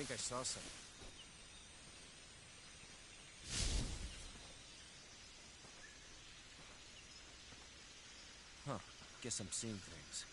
think I saw something. Huh. Guess I'm seeing things.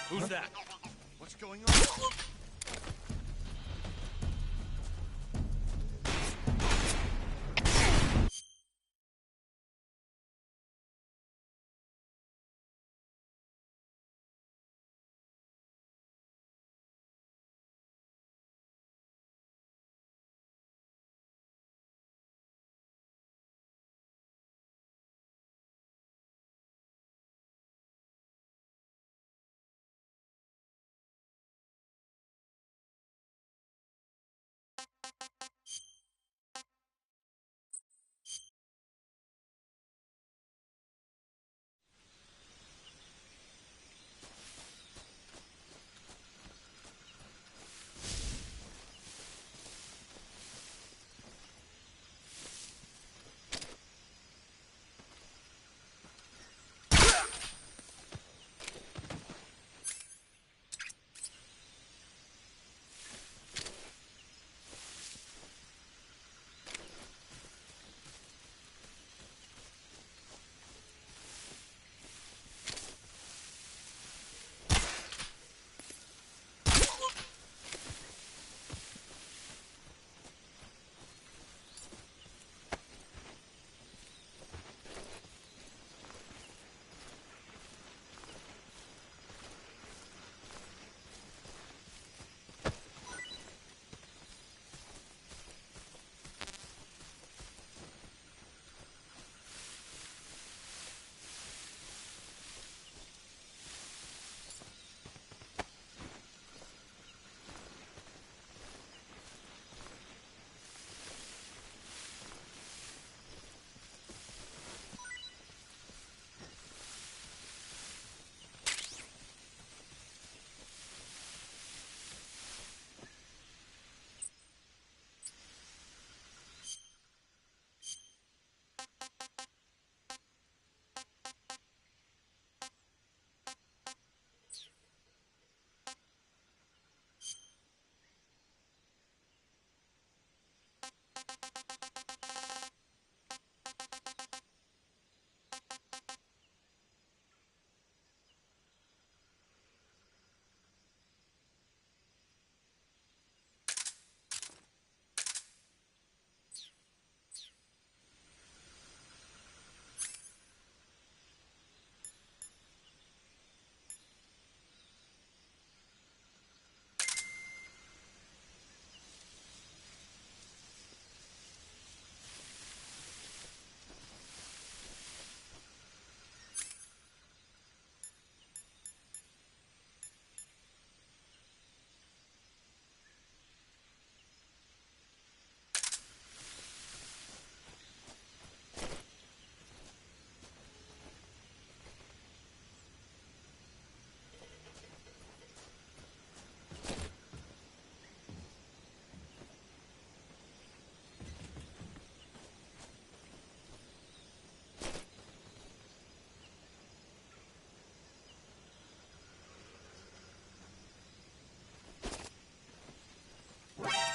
Who's that? What's going on?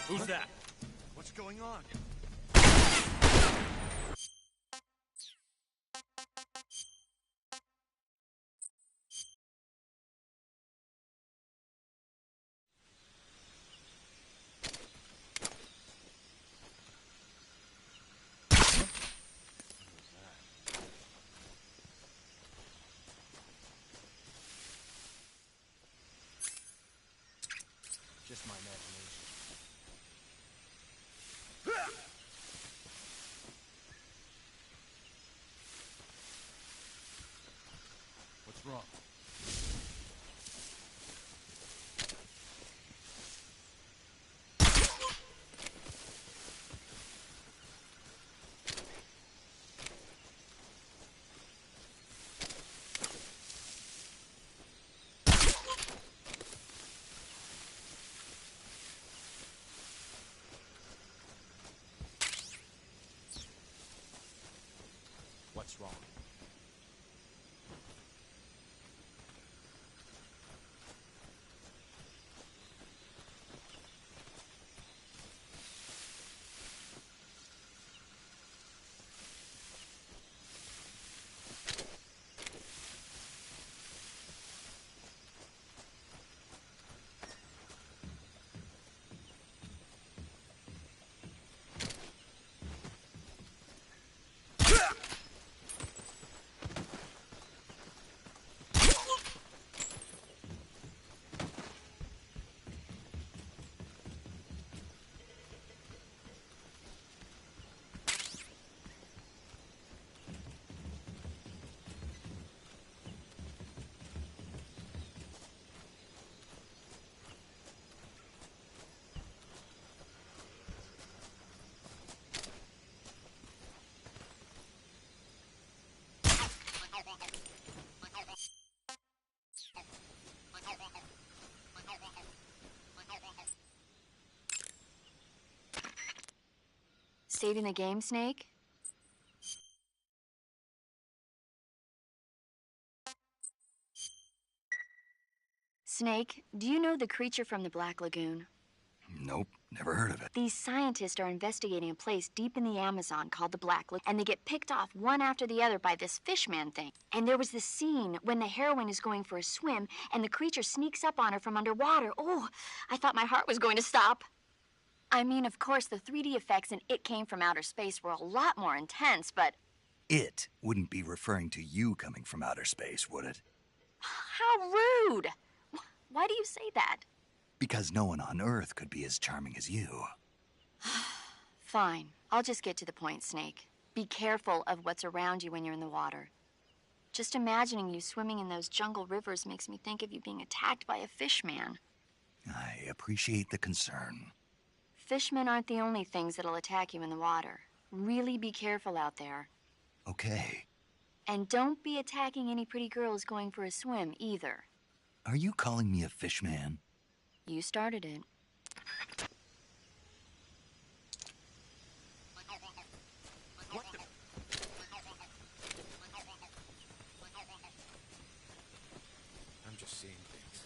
Who's that? What's going on? Just my imagination. What's wrong? What's wrong? Saving the game, Snake? Snake, do you know the creature from the Black Lagoon? Nope, never heard of it. These scientists are investigating a place deep in the Amazon called the Black Lagoon, and they get picked off one after the other by this fishman thing. And there was this scene when the heroine is going for a swim, and the creature sneaks up on her from underwater. Oh, I thought my heart was going to stop. I mean, of course, the 3D effects in It Came from Outer Space were a lot more intense, but... It wouldn't be referring to you coming from outer space, would it? How rude! Why do you say that? Because no one on Earth could be as charming as you. Fine. I'll just get to the point, Snake. Be careful of what's around you when you're in the water. Just imagining you swimming in those jungle rivers makes me think of you being attacked by a fishman. I appreciate the concern. Fishmen aren't the only things that'll attack you in the water. Really be careful out there. Okay. And don't be attacking any pretty girls going for a swim, either. Are you calling me a fishman? You started it. What the? I'm just seeing things.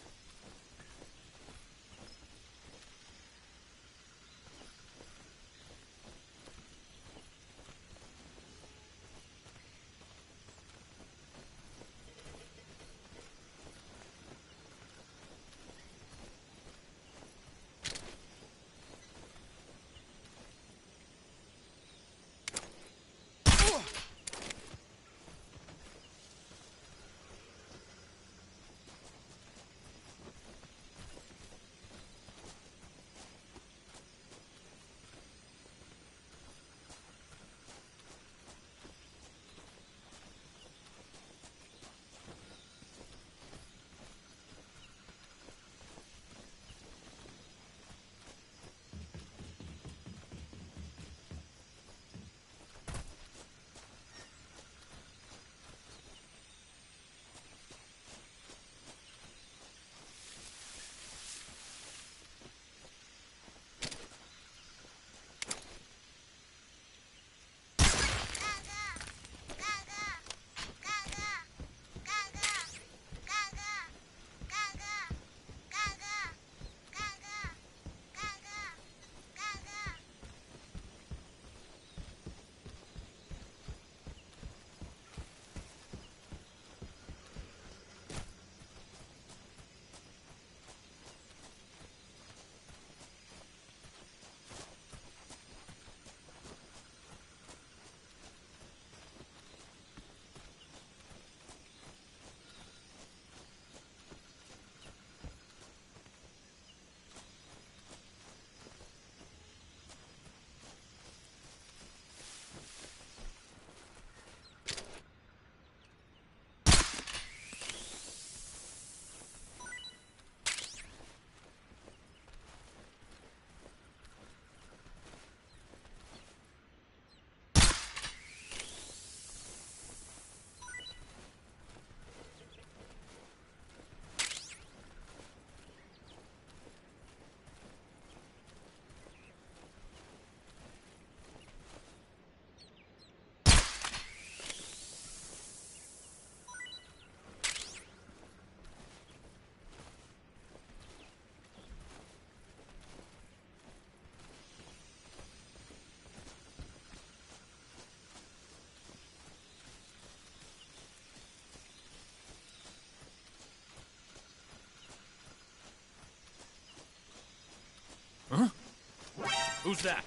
Who's that?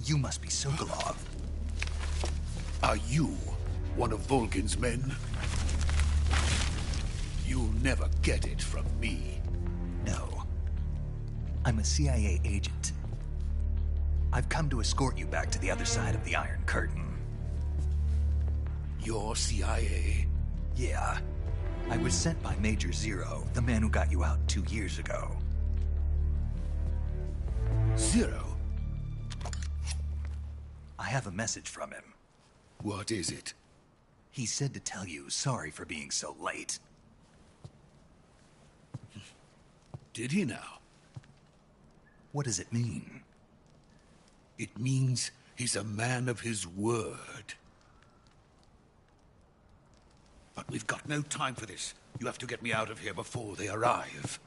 You must be Sokolov. Are you one of Volgin's men? You'll never get it from me. No. I'm a CIA agent. I've come to escort you back to the other side of the Iron Curtain. You're CIA? Yeah. I was sent by Major Zero, the man who got you out 2 years ago. Zero? I have a message from him. What is it? He said to tell you sorry for being so late. Did he now? What does it mean? It means he's a man of his word. But we've got no time for this. You have to get me out of here before they arrive.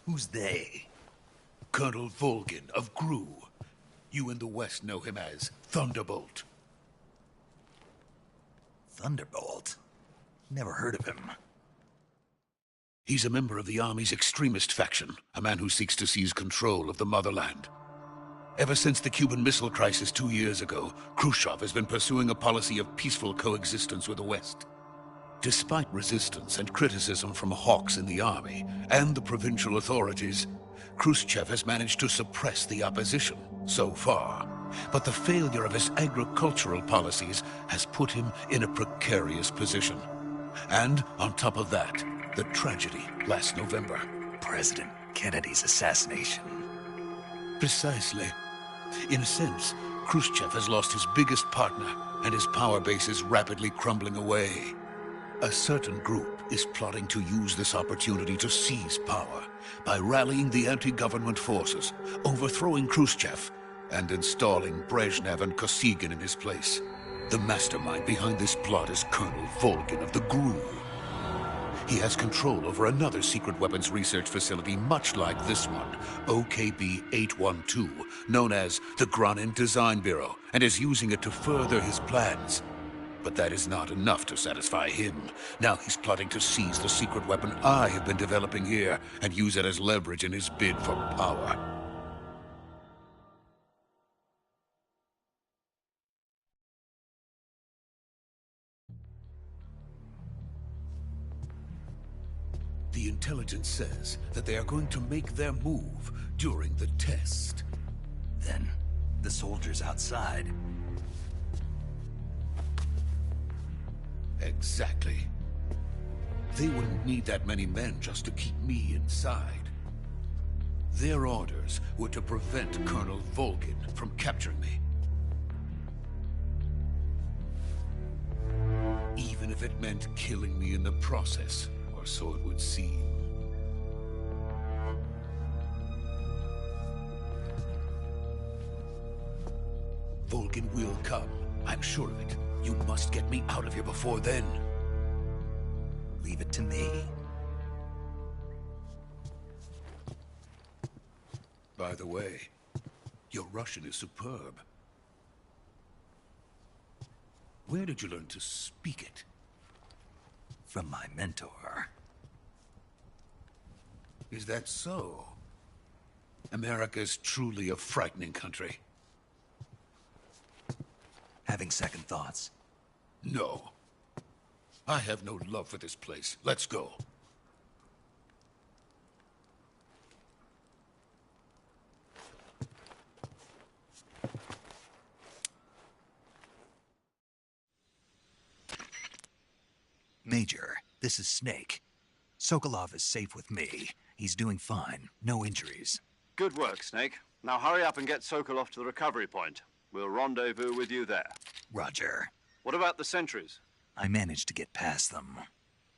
Who's they? Colonel Volgin of Gru. You in the West know him as Thunderbolt. Thunderbolt? Never heard of him. He's a member of the Army's extremist faction, a man who seeks to seize control of the motherland. Ever since the Cuban Missile Crisis 2 years ago, Khrushchev has been pursuing a policy of peaceful coexistence with the West. Despite resistance and criticism from hawks in the army and the provincial authorities, Khrushchev has managed to suppress the opposition so far. But the failure of his agricultural policies has put him in a precarious position. And on top of that, the tragedy last November. President Kennedy's assassination. Precisely. In a sense, Khrushchev has lost his biggest partner, and his power base is rapidly crumbling away. A certain group is plotting to use this opportunity to seize power by rallying the anti-government forces, overthrowing Khrushchev, and installing Brezhnev and Kosygin in his place. The mastermind behind this plot is Colonel Volgin of the GRU. He has control over another secret weapons research facility much like this one, OKB-812, known as the Granin Design Bureau, and is using it to further his plans. But that is not enough to satisfy him. Now he's plotting to seize the secret weapon I have been developing here and use it as leverage in his bid for power. The intelligence says that they are going to make their move during the test. Then, the soldiers outside. Exactly. They wouldn't need that many men just to keep me inside. Their orders were to prevent Colonel Volgin from capturing me. Even if it meant killing me in the process, or so it would seem. Vulcan will come. I'm sure of it. You must get me out of here before then. Leave it to me. By the way, your Russian is superb. Where did you learn to speak it? From my mentor. Is that so? America's truly a frightening country. Having second thoughts? No. I have no love for this place. Let's go. Major, this is Snake. Sokolov is safe with me. He's doing fine. No injuries. Good work, Snake. Now hurry up and get Sokolov to the recovery point. We'll rendezvous with you there. Roger. What about the sentries? I managed to get past them.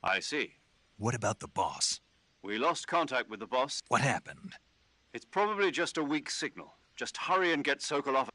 I see. What about the boss? We lost contact with the boss. What happened? It's probably just a weak signal. Just hurry and get Sokolov.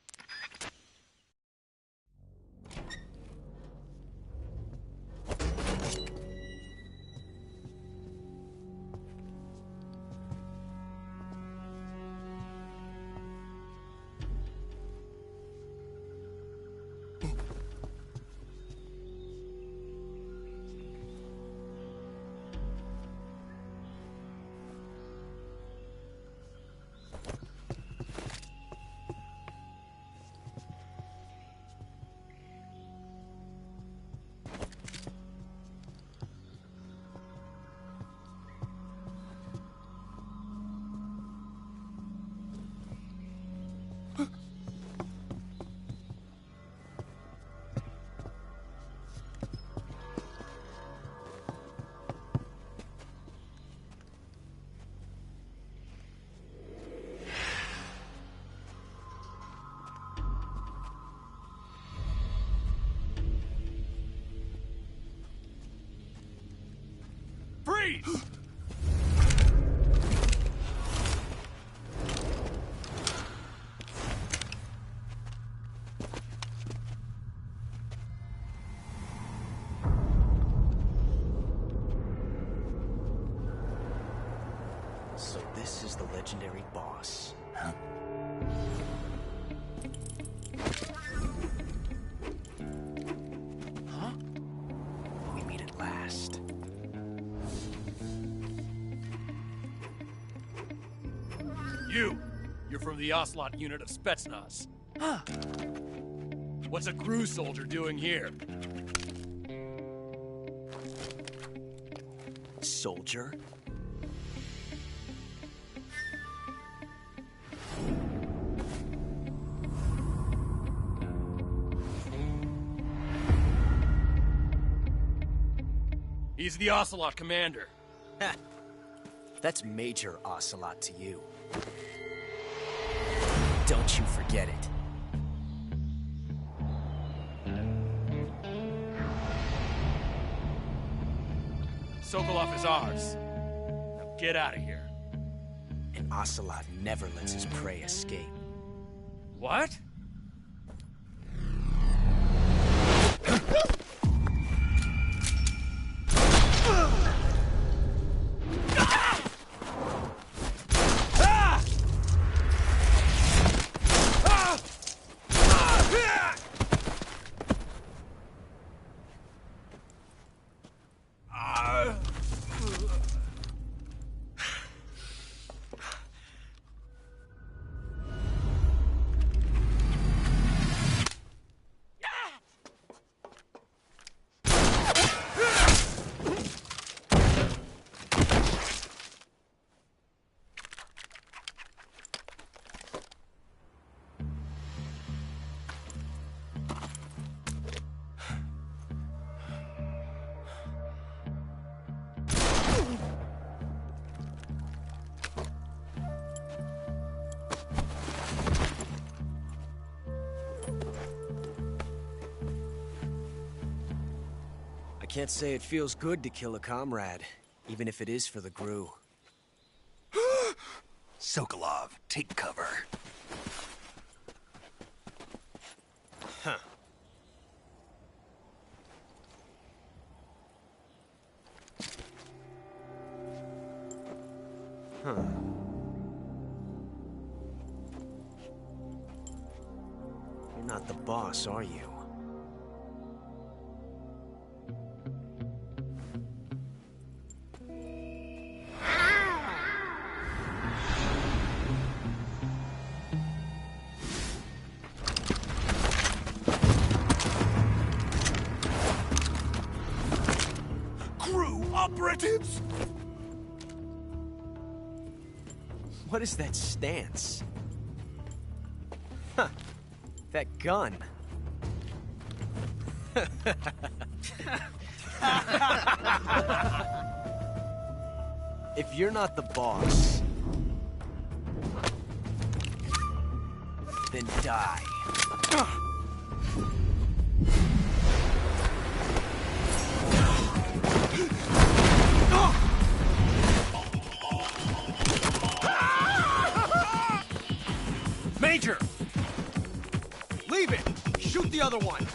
Freeze! So this is the legendary boss. Huh? Huh? We meet at last. You're from the Ocelot unit of Spetsnaz. Huh. What's a crew soldier doing here? Soldier? He's the Ocelot commander. Ha! That's Major Ocelot to you. Don't you forget it. Sokolov is ours. Now get out of here. And Ocelot never lets his prey escape. What? I can't say it feels good to kill a comrade, even if it is for the GRU. Sokolov, take cover. not the boss, are you? Operatives? What is that stance? Huh. That gun. If you're not the boss, then die. Major! Leave it! Shoot the other one!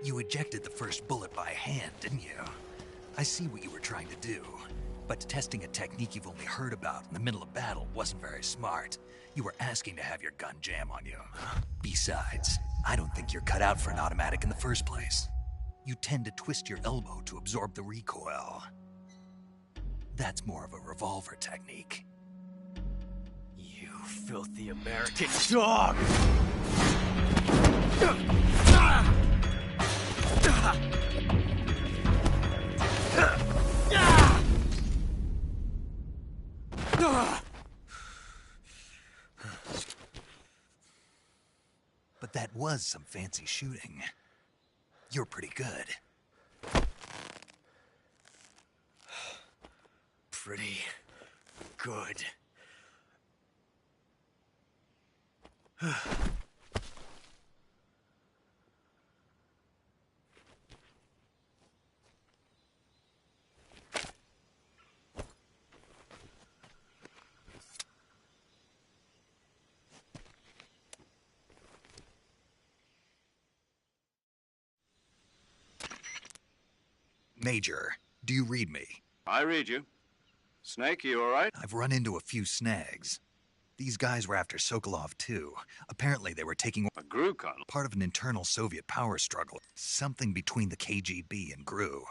You ejected the first bullet by hand, didn't you? I see what you were trying to do. But testing a technique you've only heard about in the middle of battle wasn't very smart. You were asking to have your gun jam on you. Besides, I don't think you're cut out for an automatic in the first place. You tend to twist your elbow to absorb the recoil. That's more of a revolver technique. You filthy American dog! But that was some fancy shooting. You're pretty good. Pretty good. Major, do you read me? I read you. Snake, you all right? I've run into a few snags. These guys were after Sokolov, too. Apparently they were taking A GRU colonel? part of an internal Soviet power struggle. Something between the KGB and GRU.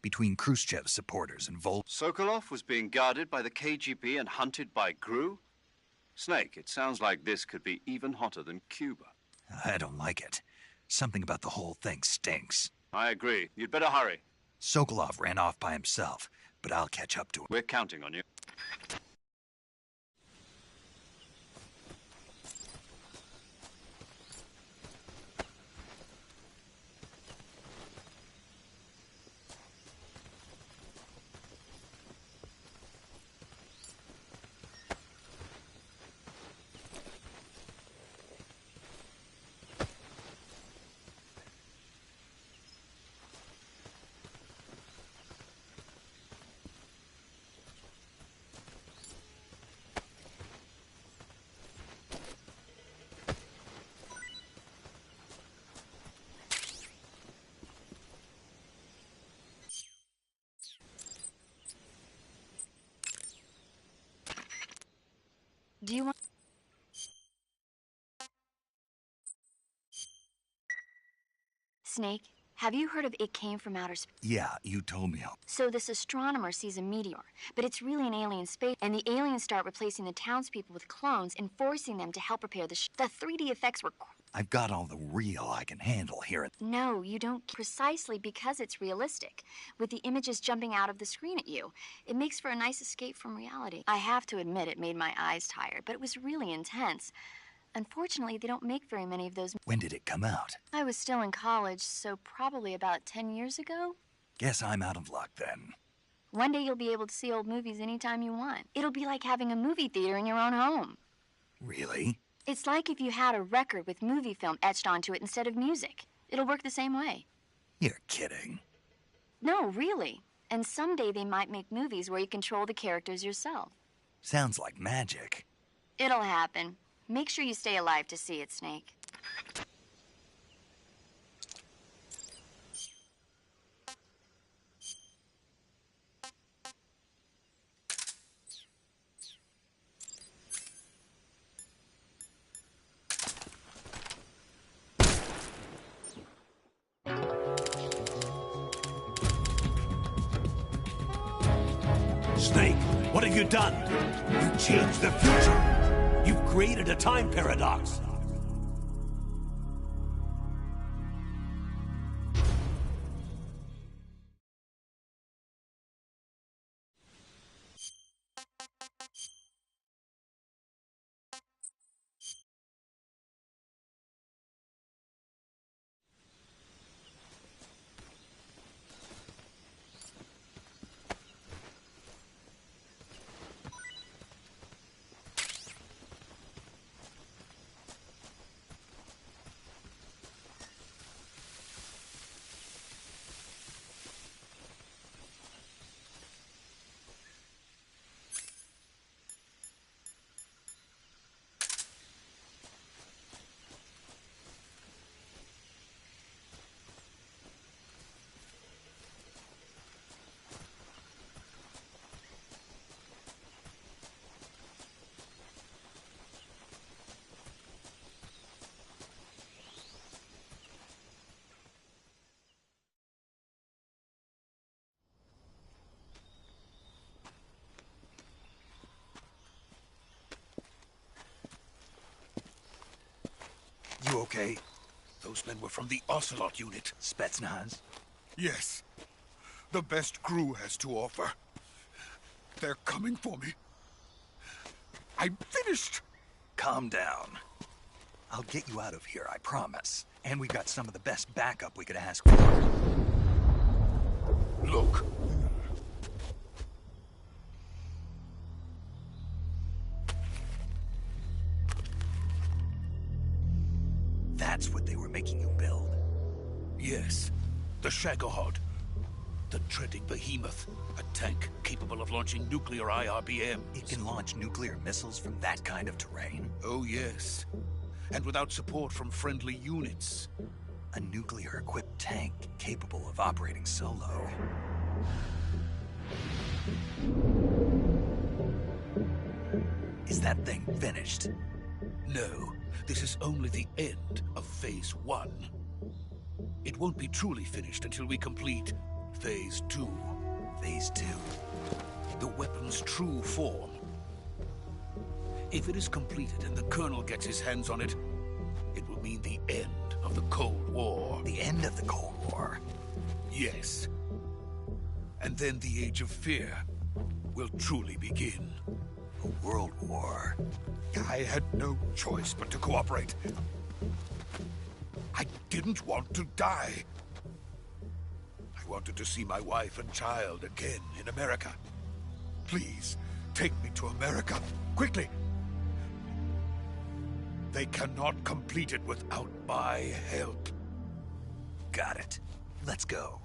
Between Khrushchev's supporters and Sokolov was being guarded by the KGB and hunted by GRU? Snake, it sounds like this could be even hotter than Cuba. I don't like it. Something about the whole thing stinks. I agree. You'd better hurry. Sokolov ran off by himself, but I'll catch up to him. We're counting on you. Do you want... Snake, Have you heard of It Came from Outer Space? Yeah, you told me. So this astronomer sees a meteor, but it's really an alien space, and the aliens start replacing the townspeople with clones and forcing them to help repair the 3D effects were I've got all the real I can handle here. No, you don't. Precisely because it's realistic, with the images jumping out of the screen at you. It makes for a nice escape from reality. I have to admit it made my eyes tired, but it was really intense. Unfortunately, they don't make very many of those. When did it come out? I was still in college, so probably about 10 years ago. Guess I'm out of luck then. One day you'll be able to see old movies anytime you want. It'll be like having a movie theater in your own home. Really? It's like if you had a record with movie film etched onto it instead of music. It'll work the same way. You're kidding. No, really. And someday they might make movies where you control the characters yourself. Sounds like magic. It'll happen. Make sure you stay alive to see it, Snake. Snake, what have you done? You changed the future. You've created a time paradox. You okay? Those men were from the Ocelot unit. Spetsnaz? Yes. The best Gru has to offer. They're coming for me. I'm finished. Calm down. I'll get you out of here, I promise. And we've got some of the best backup we could ask for. Look. That's what they were making you build? Yes. The Shagohod. The treading behemoth. A tank capable of launching nuclear IRBMs. It can launch nuclear missiles from that kind of terrain? Oh, yes. And without support from friendly units. A nuclear-equipped tank capable of operating solo. Is that thing finished? No. This is only the end of Phase 1. It won't be truly finished until we complete Phase 2. Phase 2? The weapon's true form. If it is completed and the Colonel gets his hands on it, it will mean the end of the Cold War. The end of the Cold War? Yes. And then the Age of Fear will truly begin. A world war? I had no choice but to cooperate. I didn't want to die. I wanted to see my wife and child again in America. Please, take me to America, quickly. They cannot complete it without my help. Got it. Let's go.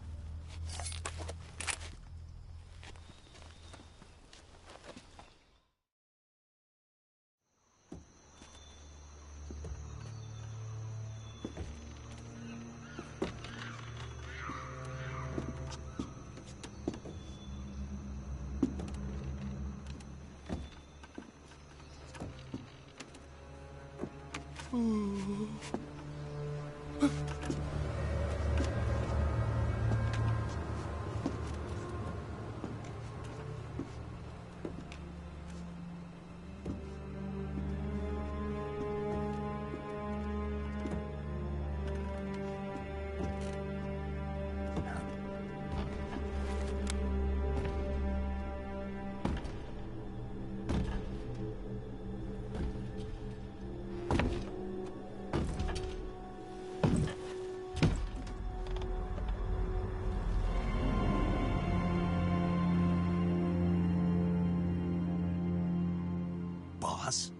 boss.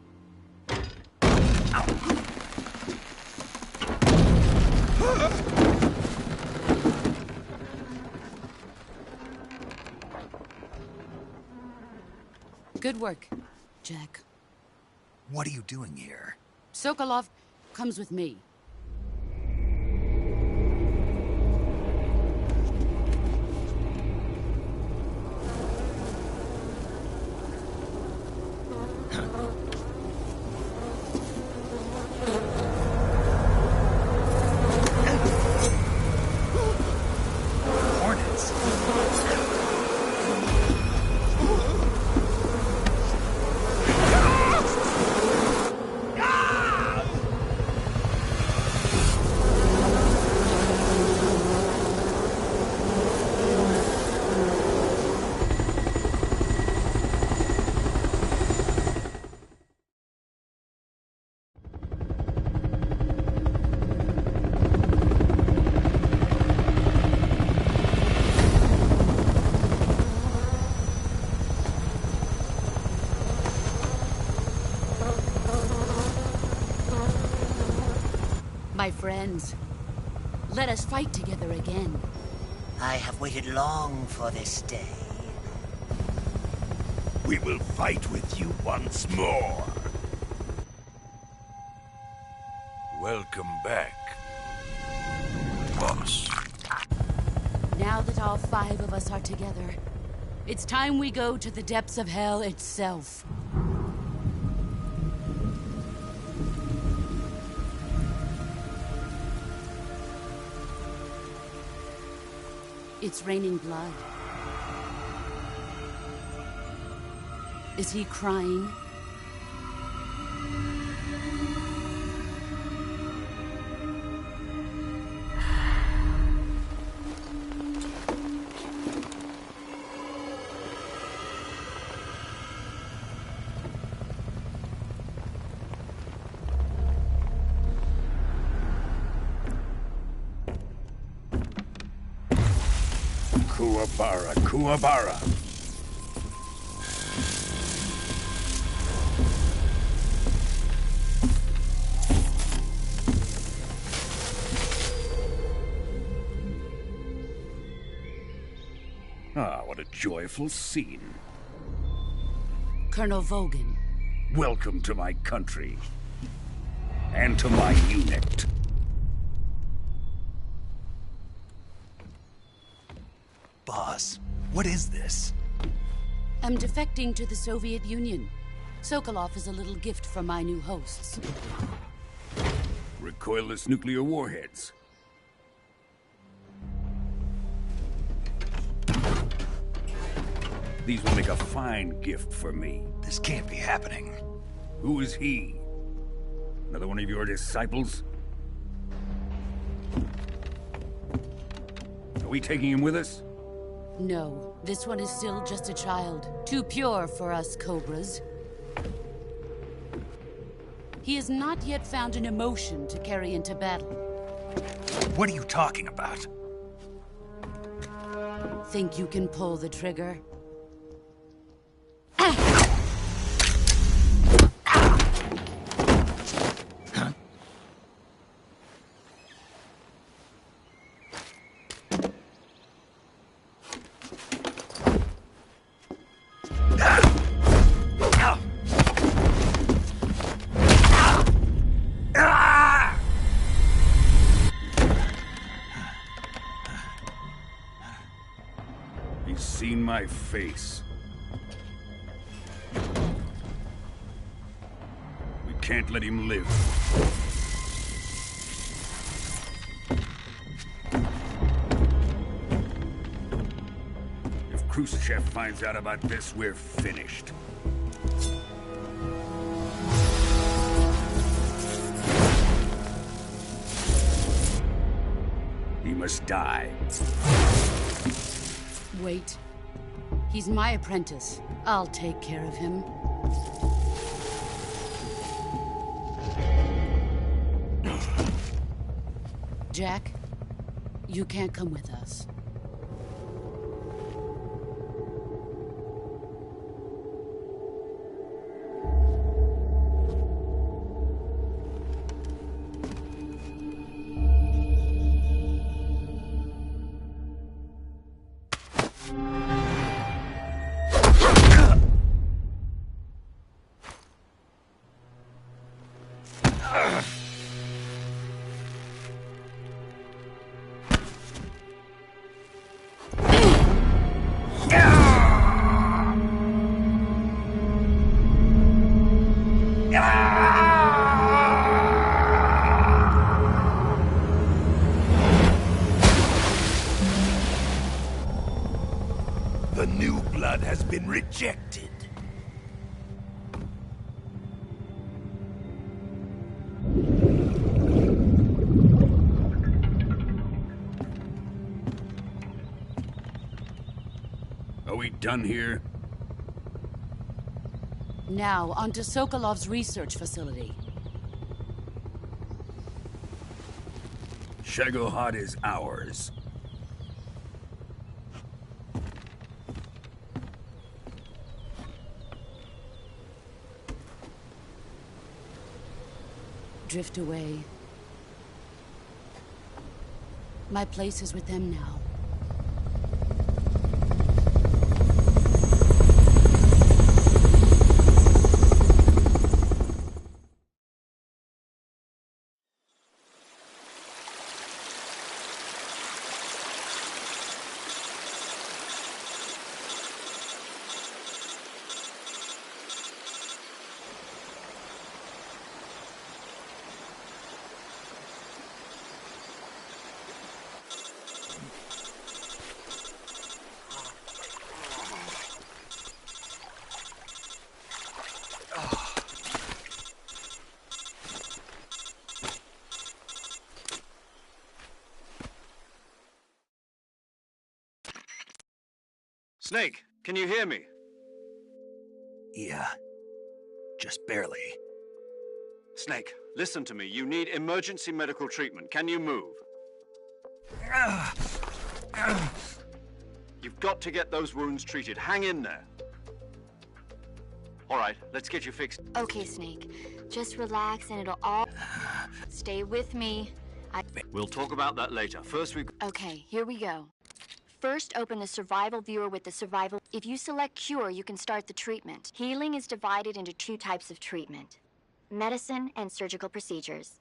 Good work, Jack. What are you doing here? Sokolov comes with me. Hornets. My friends, let us fight together again. I have waited long for this day. We will fight with you once more. Welcome back, boss. Now that all 5 of us are together, it's time we go to the depths of hell itself. It's raining blood. Is he crying? Kuwabara, Kuwabara. Ah, what a joyful scene. Colonel Vogan. Welcome to my country. And to my unit. Boss, what is this? I'm defecting to the Soviet Union. Sokolov is a little gift from my new hosts. Recoilless nuclear warheads. These will make a fine gift for me. This can't be happening. Who is he? Another one of your disciples? Are we taking him with us? No, this one is still just a child. Too pure for us Cobras. He has not yet found an emotion to carry into battle. What are you talking about? Think you can pull the trigger? He's seen my face. We can't let him live. If Khrushchev finds out about this, we're finished. He must die. Wait. He's my apprentice. I'll take care of him. Jack, you can't come with us. The new blood has been rejected. Are we done here? Now, onto Sokolov's research facility. Shagohod is ours. Drift away. My place is with them now. Snake, can you hear me? Yeah. Just barely. Snake, listen to me. You need emergency medical treatment. Can you move? You've got to get those wounds treated. Hang in there. All right, let's get you fixed. Okay, Snake. Just relax and it'll all... Stay with me. We'll talk about that later. First, Okay, here we go. First, open the survival viewer with the survival. If you select cure, you can start the treatment. Healing is divided into two types of treatment: medicine and surgical procedures.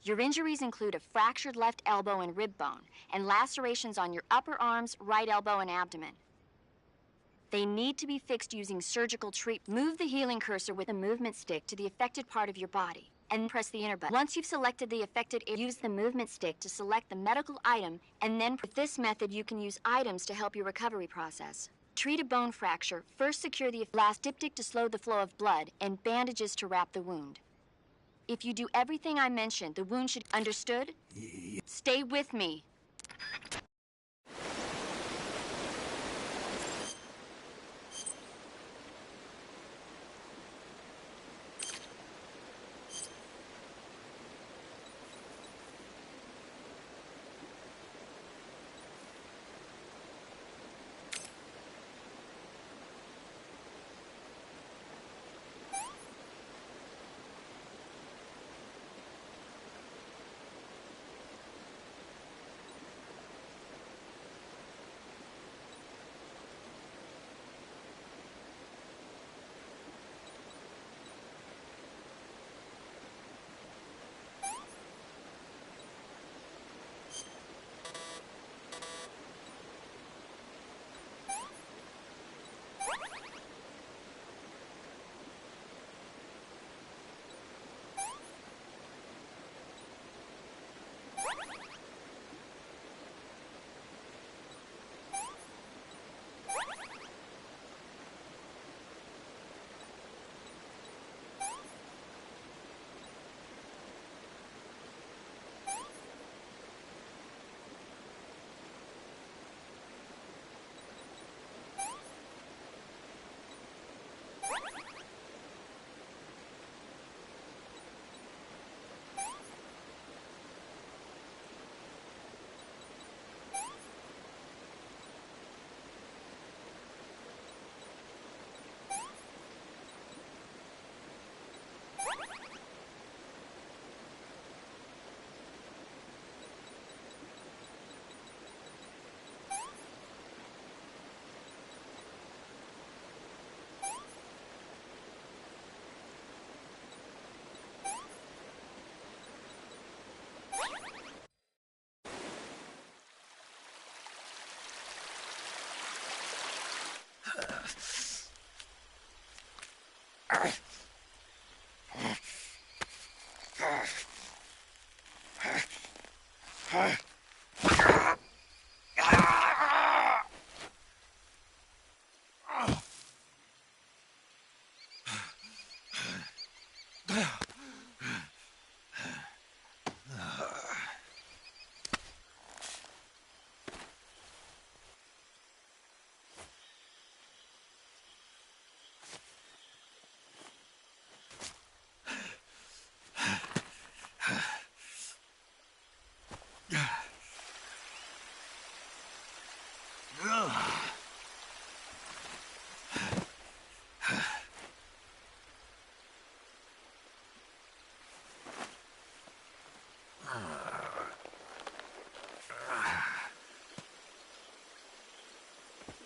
Your injuries include a fractured left elbow and rib bone, and lacerations on your upper arms, right elbow, and abdomen. They need to be fixed using surgical treatment. Move the healing cursor with a movement stick to the affected part of your body, and press the enter button. Once you've selected the affected area, use the movement stick to select the medical item, and then with this method you can use items to help your recovery process. Treat a bone fracture. First secure the last diptych to slow the flow of blood, and bandages to wrap the wound. If you do everything I mentioned, the wound should... Understood? Yeah. Stay with me.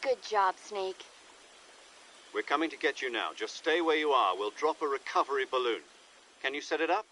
Good job, Snake. We're coming to get you now. Just stay where you are. We'll drop a recovery balloon. Can you set it up?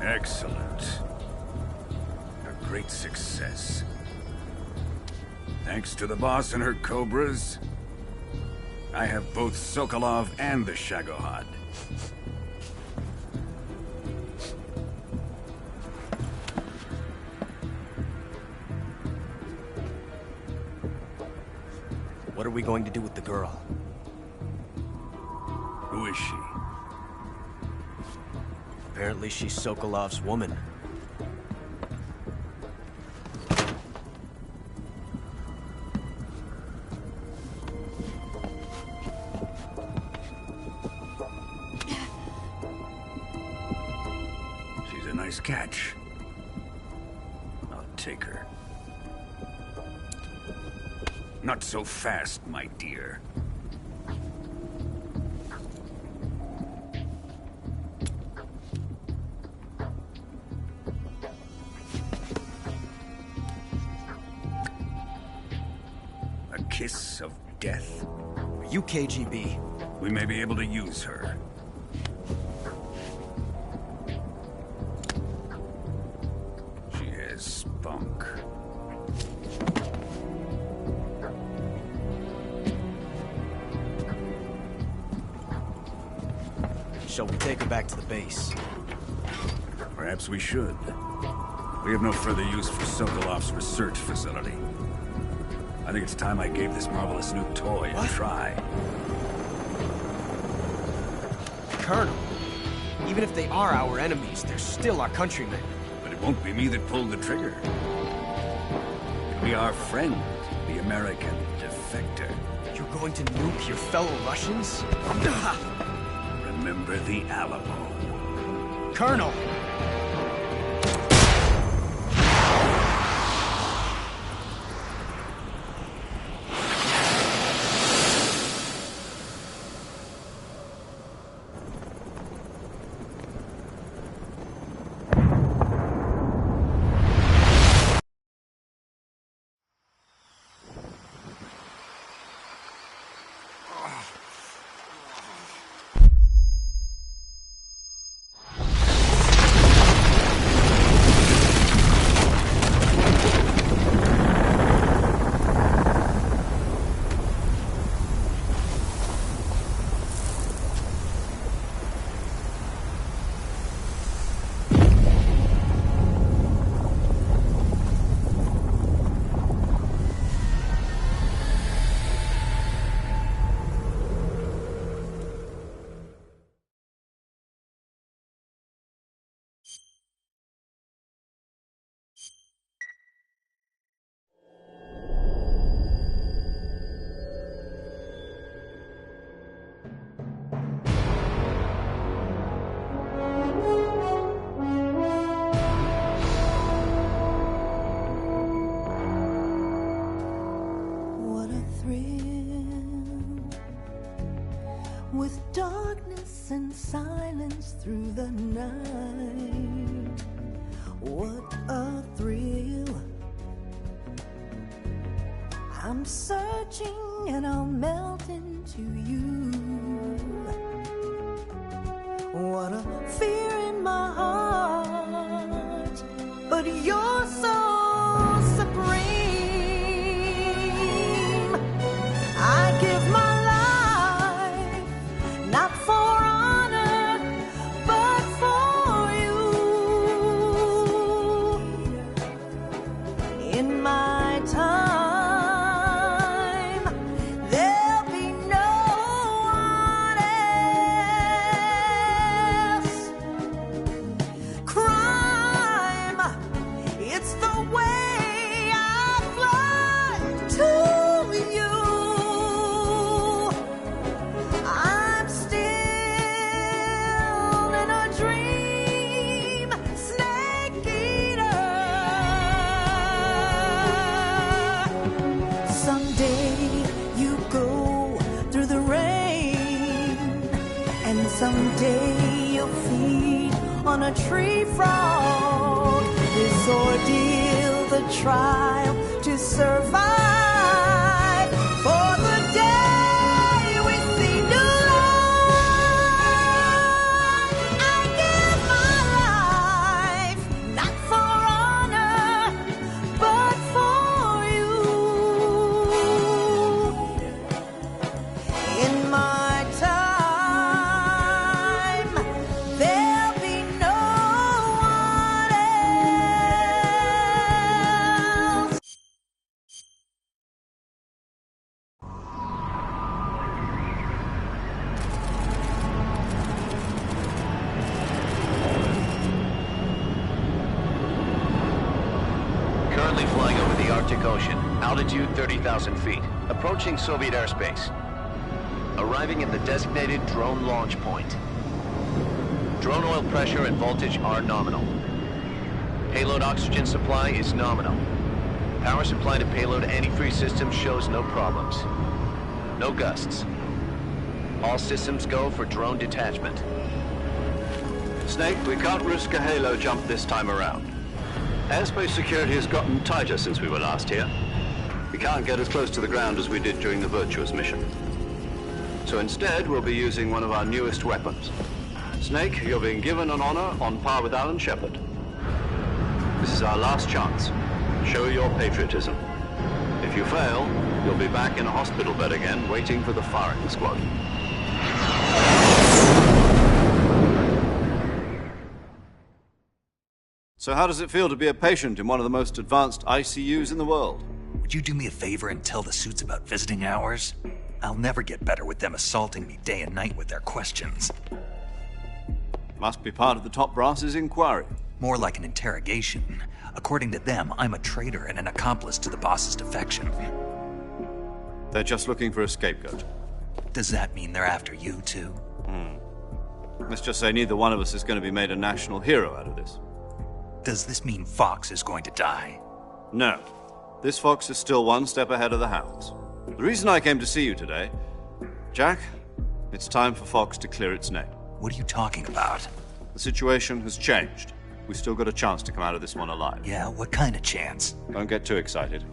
Excellent. A great success. Thanks to the boss and her cobras, I have both Sokolov and the Shagohod. What are we going to do with the girl? Who is she? Apparently she's Sokolov's woman. She's a nice catch. I'll take her. Not so fast, my dear. A kiss of death? Are you KGB? We may be able to use her. She has spunk. Shall we take her back to the base? Perhaps we should. We have no further use for Sokolov's research facility. I think it's time I gave this marvelous new toy a try. Colonel, even if they are our enemies, they're still our countrymen. But it won't be me that pulled the trigger. It'll be our friend, the American defector. You're going to nuke your fellow Russians? Remember the Alamo. Colonel! With darkness and silence through the night, what a thrill. I'm searching and I'll melt into you. What a fear in my heart, but you're so supreme. I give my not for honor, but for you. In my time, there'll be no one else. Crime, it's the way I fly to you. Someday you'll feed on a tree frog. This ordeal, the trial to survive. For the day we see new life, I give my life, not for honor, but for you. In my time, flying over the Arctic Ocean, altitude 30,000 feet, approaching Soviet airspace. Arriving at the designated drone launch point. Drone oil pressure and voltage are nominal. Payload oxygen supply is nominal. Power supply to payload antifreeze system shows no problems. No gusts. All systems go for drone detachment. Snake, we can't risk a halo jump this time around. Airspace security has gotten tighter since we were last here. We can't get as close to the ground as we did during the Virtuous mission. So instead, we'll be using one of our newest weapons. Snake, you're being given an honor on par with Alan Shepard. This is our last chance. Show your patriotism. If you fail, you'll be back in a hospital bed again, waiting for the firing squad. So how does it feel to be a patient in one of the most advanced ICUs in the world? Would you do me a favor and tell the suits about visiting hours? I'll never get better with them assaulting me day and night with their questions. Must be part of the top brass's inquiry. More like an interrogation. According to them, I'm a traitor and an accomplice to the boss's defection. They're just looking for a scapegoat. Does that mean they're after you, too? Let's just say neither one of us is going to be made a national hero out of this. Does this mean Fox is going to die? No. This fox is still one step ahead of the hounds. The reason I came to see you today, Jack, it's time for Fox to clear its name. What are you talking about? The situation has changed. We've still got a chance to come out of this one alive. Yeah, what kind of chance? Don't get too excited.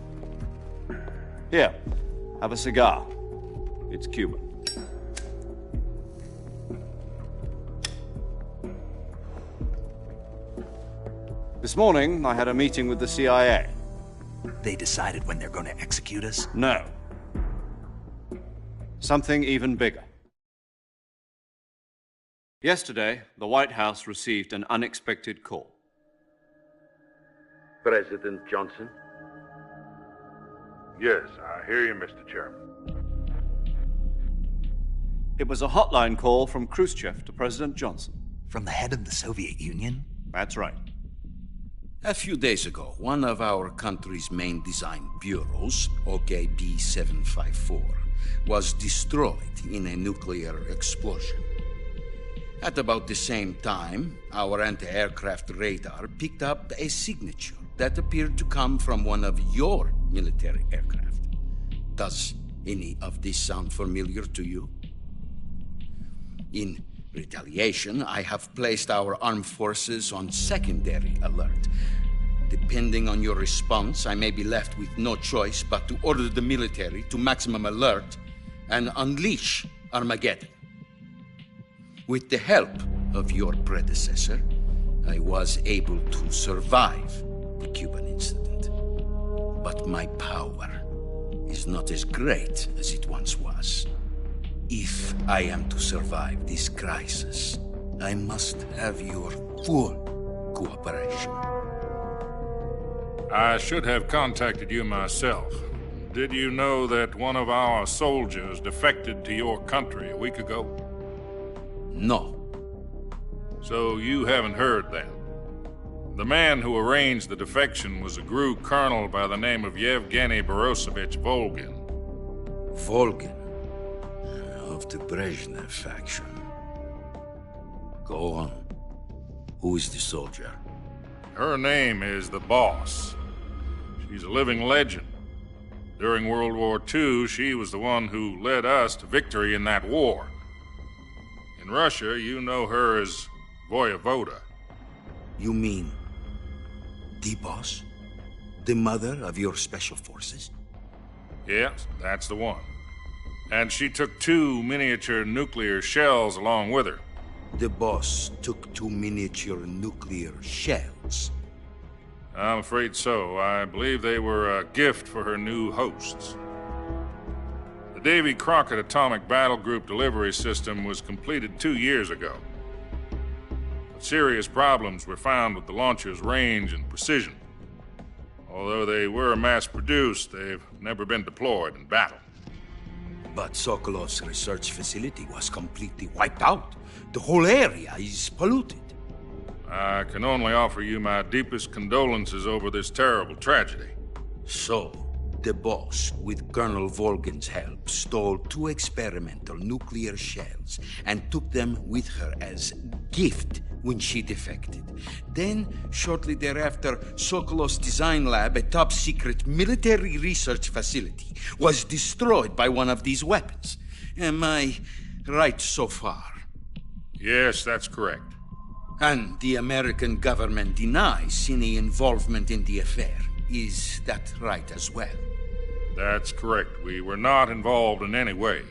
Here, have a cigar. It's Cuban. This morning, I had a meeting with the CIA. They decided when they're going to execute us? No. Something even bigger. Yesterday, the White House received an unexpected call. President Johnson? Yes, I hear you, Mr. Chairman. It was a hotline call from Khrushchev to President Johnson. From the head of the Soviet Union? That's right. A few days ago, one of our country's main design bureaus, OK Ps5, was destroyed in a nuclear explosion. At about the same time, our anti-aircraft radar picked up a signature that appeared to come from one of your military aircraft. Does any of this sound familiar to you? In retaliation, I have placed our armed forces on secondary alert. Depending on your response, I may be left with no choice but to order the military to maximum alert and unleash Armageddon. With the help of your predecessor, I was able to survive the Cuban incident. But my power is not as great as it once was. If I am to survive this crisis, I must have your full cooperation. I should have contacted you myself. Did you know that one of our soldiers defected to your country a week ago? No. So you haven't heard then? The man who arranged the defection was a GRU colonel by the name of Yevgeny Borosovich Volgin. Volgin? Of the Brezhnev faction. Go on. Who is the soldier? Her name is the Boss. She's a living legend. During World War II, she was the one who led us to victory in that war. In Russia, you know her as Voyevoda. You mean the Boss? The mother of your special forces? Yes, that's the one. And she took 2 miniature nuclear shells along with her. The Boss took 2 miniature nuclear shells? I'm afraid so. I believe they were a gift for her new hosts. The Davy Crockett Atomic Battle Group delivery system was completed 2 years ago. But serious problems were found with the launcher's range and precision. Although they were mass-produced, they've never been deployed in battle. But Sokolov's research facility was completely wiped out. The whole area is polluted. I can only offer you my deepest condolences over this terrible tragedy. So, the Boss, with Colonel Volgin's help, stole 2 experimental nuclear shells and took them with her as gift when she defected. Then, shortly thereafter, Sokolov's design lab, a top-secret military research facility, was destroyed by one of these weapons. Am I right so far? Yes, that's correct. And the American government denies any involvement in the affair. Is that right as well? That's correct. We were not involved in any way.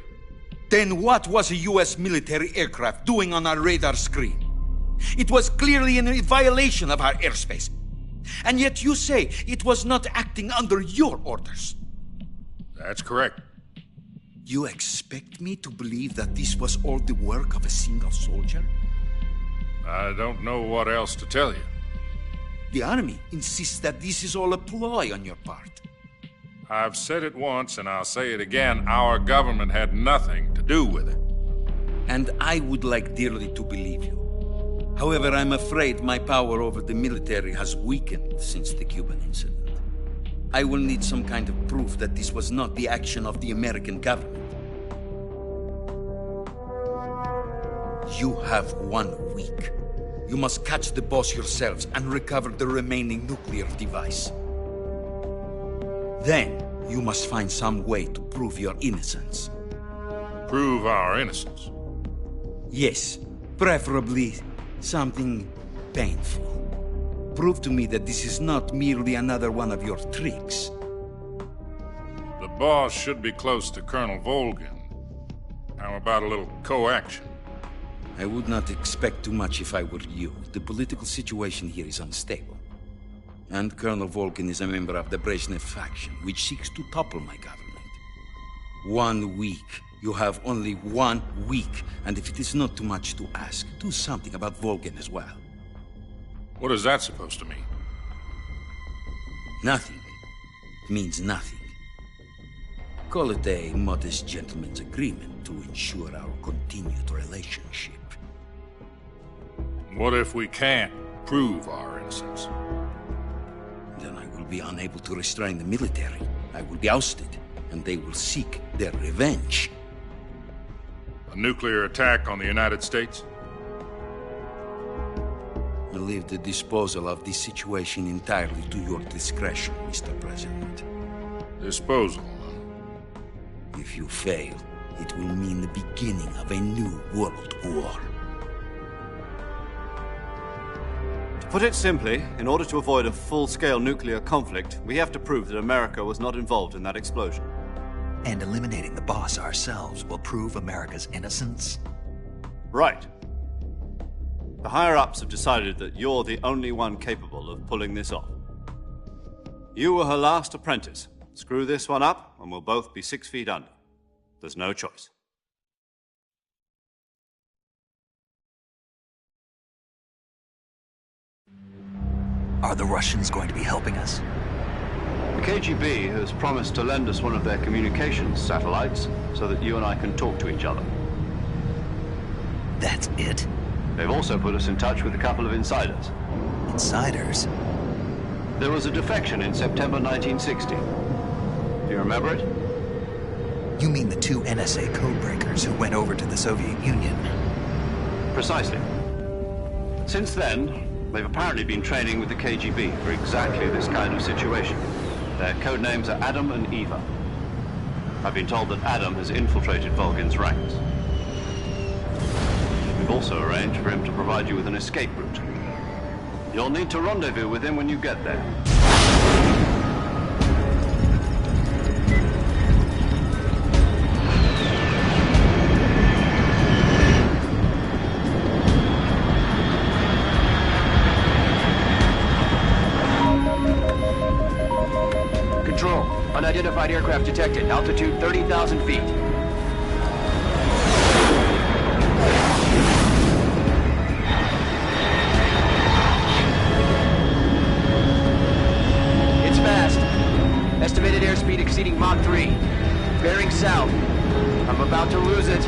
Then what was a U.S. military aircraft doing on our radar screen? It was clearly in violation of our airspace. And yet you say it was not acting under your orders. That's correct. You expect me to believe that this was all the work of a single soldier? I don't know what else to tell you. The Army insists that this is all a ploy on your part. I've said it once, and I'll say it again. Our government had nothing to do with it. And I would like dearly to believe you. However, I'm afraid my power over the military has weakened since the Cuban incident. I will need some kind of proof that this was not the action of the American government. You have 1 week. You must catch the boss yourselves and recover the remaining nuclear device. Then, you must find some way to prove your innocence. Prove our innocence? Yes, preferably something painful. Prove to me that this is not merely another one of your tricks. The boss should be close to Colonel Volgin. How about a little co-action? I would not expect too much if I were you. The political situation here is unstable. And Colonel Volgin is a member of the Brezhnev faction, which seeks to topple my government. 1 week. You have only 1 week. And if it is not too much to ask, do something about Volgin as well. What is that supposed to mean? Nothing. It means nothing. Call it a modest gentleman's agreement to ensure our continued relationship. What if we can't prove our innocence? Then I will be unable to restrain the military. I will be ousted, and they will seek their revenge. A nuclear attack on the United States? I leave the disposal of this situation entirely to your discretion, Mr. President. Disposal? If you fail, it will mean the beginning of a new world war. To put it simply, in order to avoid a full-scale nuclear conflict, we have to prove that America was not involved in that explosion. And eliminating the boss ourselves will prove America's innocence? Right. The higher-ups have decided that you're the only one capable of pulling this off. You were her last apprentice. Screw this one up, and we'll both be 6 feet under. There's no choice. Are the Russians going to be helping us? The KGB has promised to lend us one of their communications satellites so that you and I can talk to each other. That's it? They've also put us in touch with a couple of insiders. Insiders? There was a defection in September 1960. Do you remember it? You mean the 2 NSA codebreakers who went over to the Soviet Union? Precisely. Since then, they've apparently been training with the KGB for exactly this kind of situation. Their code names are Adam and Eva. I've been told that Adam has infiltrated Volgin's ranks. We've also arranged for him to provide you with an escape route. You'll need to rendezvous with him when you get there. Control, unidentified aircraft detected. Altitude 30,000 feet. It's fast. Estimated airspeed exceeding Mach 3. Bearing south. I'm about to lose it.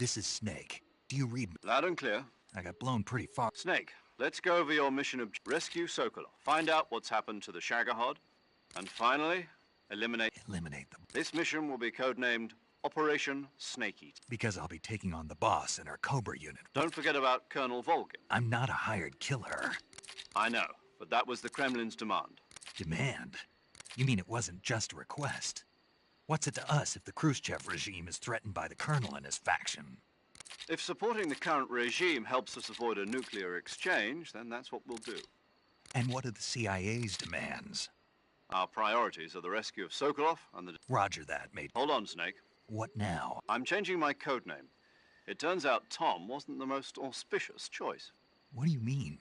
This is Snake. Do you read me? Loud and clear. I got blown pretty far. Snake, let's go over your mission of rescue Sokolov. Find out what's happened to the Shagohod. And finally, Eliminate them. This mission will be codenamed Operation Snake Eater. Because I'll be taking on the boss in our Cobra unit. Don't forget about Colonel Volgin. I'm not a hired killer. I know, but that was the Kremlin's demand. Demand? You mean it wasn't just a request? What's it to us if the Khrushchev regime is threatened by the Colonel and his faction? If supporting the current regime helps us avoid a nuclear exchange, then that's what we'll do. And what are the CIA's demands? Our priorities are the rescue of Sokolov and the... Roger that, mate. Hold on, Snake. What now? I'm changing my codename. It turns out Tom wasn't the most auspicious choice. What do you mean?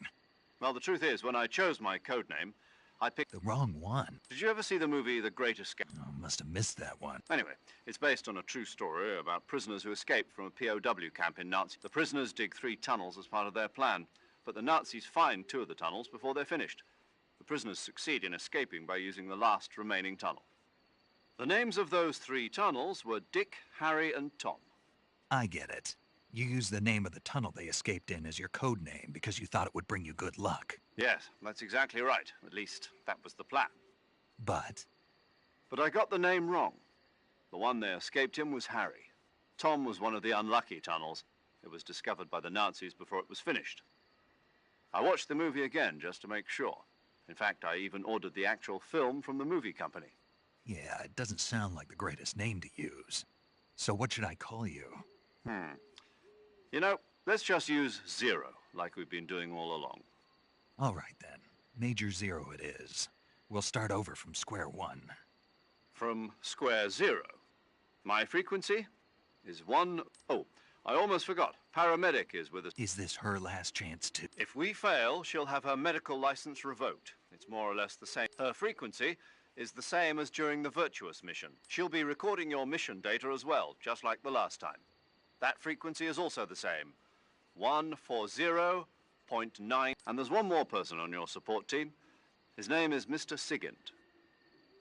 Well, the truth is, when I chose my codename, I picked... The wrong one. Did you ever see the movie The Great Escape? Oh, must have missed that one. Anyway, it's based on a true story about prisoners who escaped from a POW camp in Nazi. The prisoners dig 3 tunnels as part of their plan, but the Nazis find 2 of the tunnels before they're finished. The prisoners succeed in escaping by using the last remaining tunnel. The names of those 3 tunnels were Dick, Harry, and Tom. I get it. You used the name of the tunnel they escaped in as your code name because you thought it would bring you good luck. Yes, that's exactly right. At least, that was the plan. But I got the name wrong. The one they escaped in was Harry. Tom was one of the unlucky tunnels. It was discovered by the Nazis before it was finished. I watched the movie again just to make sure. In fact, I even ordered the actual film from the movie company. Yeah, it doesn't sound like the greatest name to use. So what should I call you? You know, let's just use Zero, like we've been doing all along. All right, then. Major Zero it is. We'll start over from square one. From square 0. My frequency is 1... Oh, I almost forgot. Paramedic is with us. Is this her last chance to... If we fail, she'll have her medical license revoked. It's more or less the same. Her frequency is the same as during the Virtuous mission. She'll be recording your mission data as well, just like the last time. That frequency is also the same. 140.9. And there's one more person on your support team. His name is Mr. Sigint.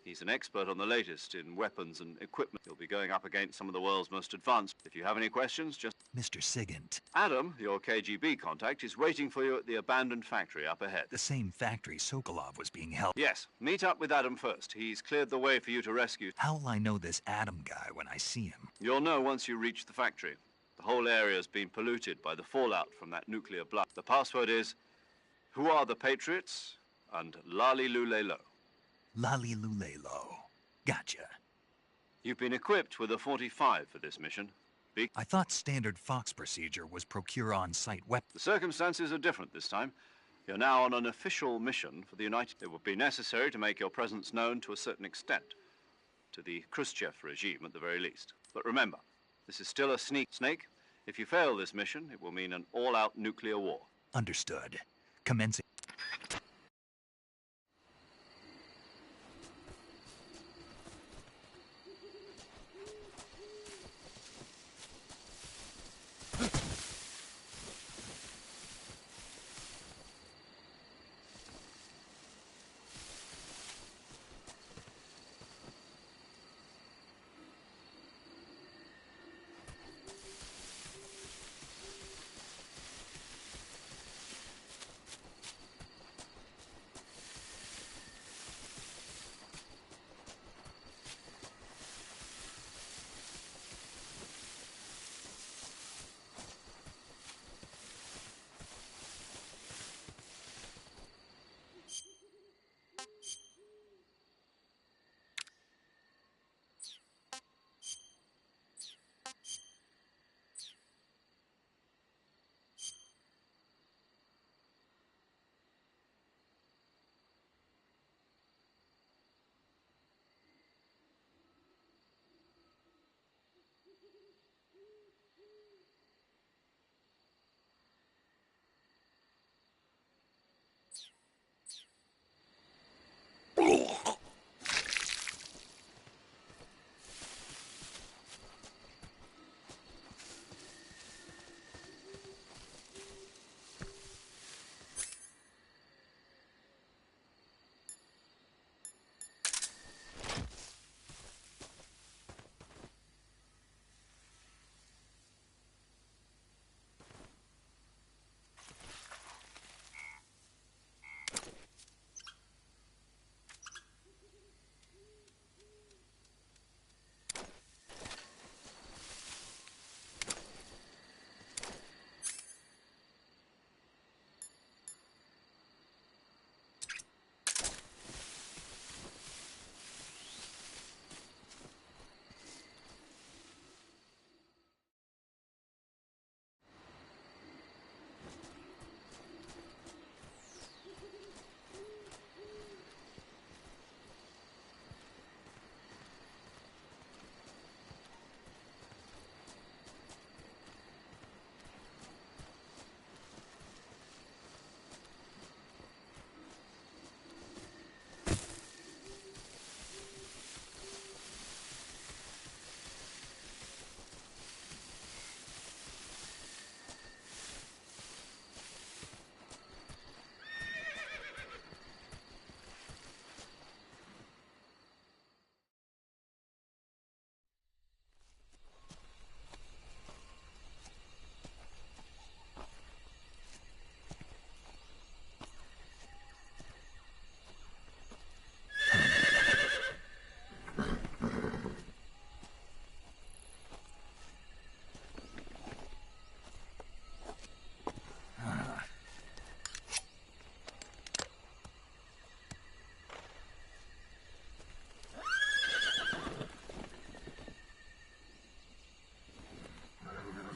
He's an expert on the latest in weapons and equipment. He'll be going up against some of the world's most advanced. If you have any questions, just... Mr. Sigint. Adam, your KGB contact, is waiting for you at the abandoned factory up ahead. The same factory Sokolov was being held... Yes. Meet up with Adam first. He's cleared the way for you to rescue... How will I know this Adam guy when I see him? You'll know once you reach the factory. The whole area's been polluted by the fallout from that nuclear blast. The password is, "Who are the Patriots?" and "Lali Lulelo." Lali Lulelo. Gotcha. You've been equipped with a 45 for this mission. I thought standard Fox procedure was procure on-site weapons. The circumstances are different this time. You're now on an official mission for the United... It would be necessary to make your presence known to a certain extent. To the Khrushchev regime, at the very least. But remember, this is still a snake. If you fail this mission, it will mean an all-out nuclear war. Understood. Commencing...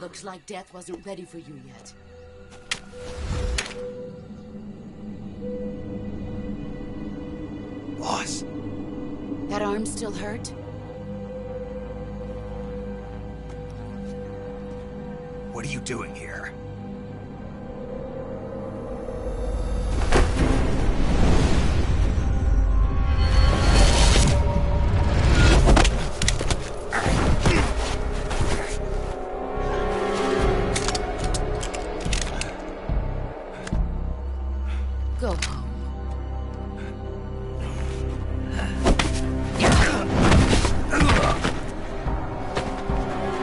Looks like death wasn't ready for you yet. Boss. That arm still hurt? What are you doing here? Go home.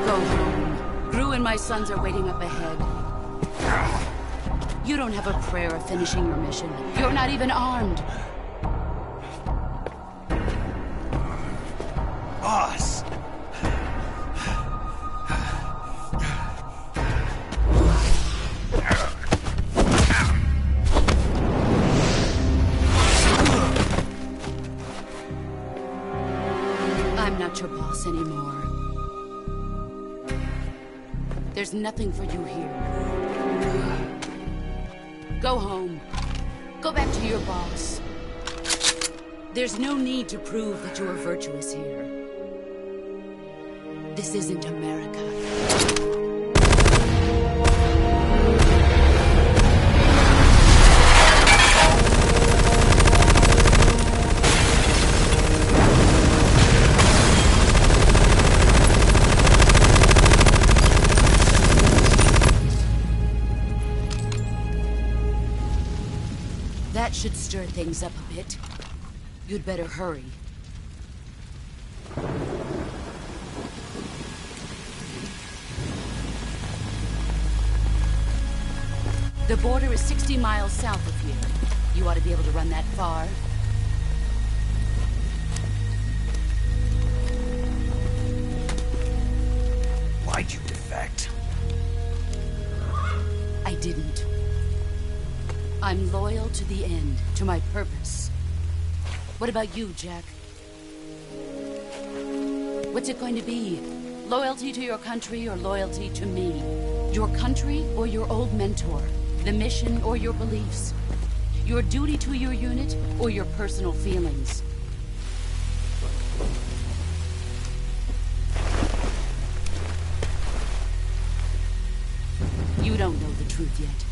Go home. Gru and my sons are waiting up ahead. You don't have a prayer of finishing your mission. You're not even armed. Boss! I'm not your boss anymore. There's nothing for you here. Go home. Go back to your boss. There's no need to prove that you are virtuous here. This isn't America. That should stir things up a bit. You'd better hurry. The border is 60 miles south of here. You ought to be able to run that far. Why'd you defect? I didn't. I'm loyal to the end, to my purpose. What about you, Jack? What's it going to be? Loyalty to your country or loyalty to me? Your country or your old mentor? The mission or your beliefs? Your duty to your unit or your personal feelings? You don't know the truth yet.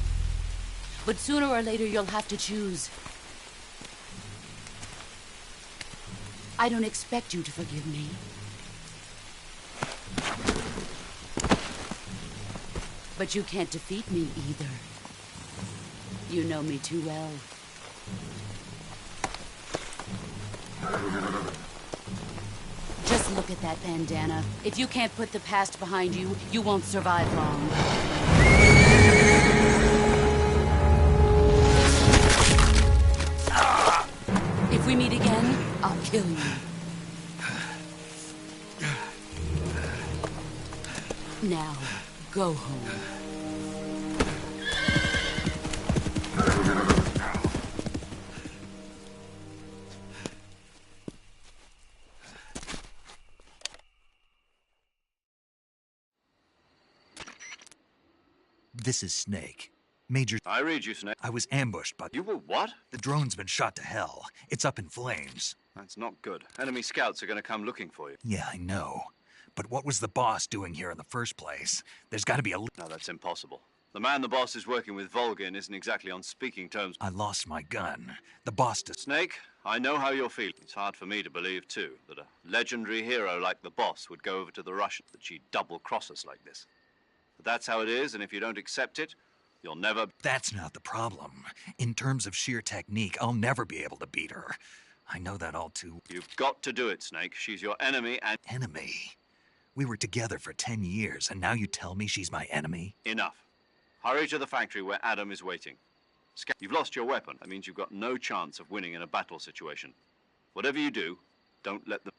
But sooner or later, you'll have to choose. I don't expect you to forgive me. But you can't defeat me either. You know me too well. Just look at that bandana. If you can't put the past behind you, you won't survive long. If we meet again, I'll kill you. Now, go home. This is Snake. Major... I read you, Snake. I was ambushed, but... You were what? The drone's been shot to hell. It's up in flames. That's not good. Enemy scouts are going to come looking for you. Yeah, I know. But what was the boss doing here in the first place? There's got to be a... No, that's impossible. The man the boss is working with, Volgin, isn't exactly on speaking terms. I lost my gun. The boss does... Snake, I know how you're feeling. It's hard for me to believe, too, that a legendary hero like the boss would go over to the Russians, that she'd double-cross us like this. But that's how it is, and if you don't accept it, you'll never... That's not the problem. In terms of sheer technique, I'll never be able to beat her. I know that all too... You've got to do it, Snake. She's your enemy and... Enemy? We were together for 10 years, and now you tell me she's my enemy? Enough. Hurry to the factory where Adam is waiting. You've lost your weapon. That means you've got no chance of winning in a battle situation. Whatever you do, don't let them...